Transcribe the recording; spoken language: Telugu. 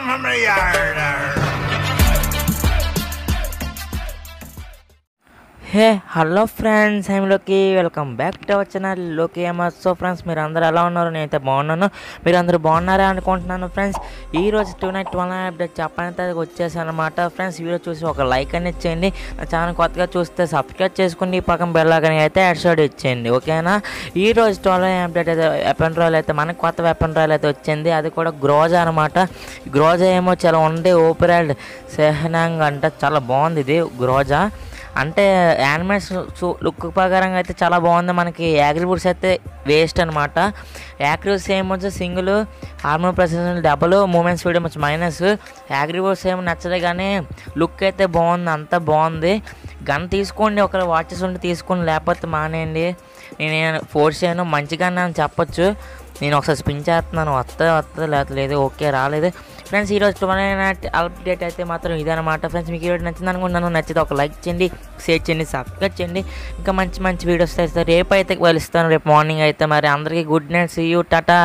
from the yard. Hey hello friends, I'm లోకి. Welcome back to our channel లోకి ఏమర్. సో ఫ్రెండ్స్, మీరు అందరూ ఎలా ఉన్నారు? నేనైతే బాగున్నాను. మీరు అందరూ బాగున్నారా అనుకుంటున్నాను ఫ్రెండ్స్. ఈరోజు 2 Night 12 అప్డేట్ చెప్పడానికి వచ్చేసాను అనమాట ఫ్రెండ్స్. వీడియో చూసి ఒక లైక్ అనేది ఇచ్చేయండి. నా ఛానల్ కొత్తగా చూస్తే సబ్స్క్రైబ్ చేసుకోండి. పక్కన బెల్ ఐకాన్ అయితే హెడ్ ఇచ్చేయండి, ఓకేనా? ఈరోజు 12 అప్డేట్ అయితే వెపన్ రాయల్ అయితే మనకు కొత్త వెపన్ రాయల్ అయితే వచ్చింది. అది కూడా గ్రోజా అనమాట. గ్రోజా ఏమో చాలా ఉంది. ఓపెరాల్డ్ సెహనాంగ్ అంట, చాలా బాగుంది ఇది గ్రోజా. అంటే యానిమేస్ లుక్ ప్రకారంగా అయితే చాలా బాగుంది. మనకి యాగ్రిబూట్స్ అయితే వేస్ట్ అనమాట. యాక్రిబూట్స్ ఏమో single, hormone precision double, moment speed ఏమో మైనస్. యాగ్రిబూట్స్ ఏమో నచ్చదు, కానీ లుక్ అయితే బాగుంది, అంతా బాగుంది. గన్ తీసుకోండి, ఒకరు వాచెస్ ఉంటే తీసుకోండి, లేకపోతే మానేయండి. నేను ఫోర్స్ చేయను, మంచిగా అని చెప్పొచ్చు. నేను ఒకసారి స్పిన్ చేస్తున్నాను, వస్తుంది లేదు, ఓకే రాలేదు ఫ్రెండ్స్. ఈరోజు 12 Night అప్డేట్ అయితే మాత్రం ఇదనమాట ఫ్రెండ్స్. మీకు ఈ వీడియో నచ్చింది అనుకుంటున్నాను. నచ్చితే ఒక లైక్ చేయండి, షేర్ చేయండి, సబ్స్క్రైబ్ చేయండి. ఇంకా మంచి మంచి వీడియోస్ అయితే రేపు అయితే కలుస్తాను, రేపు మార్నింగ్ అయితే. మరి అందరికీ good night, see you, Tata.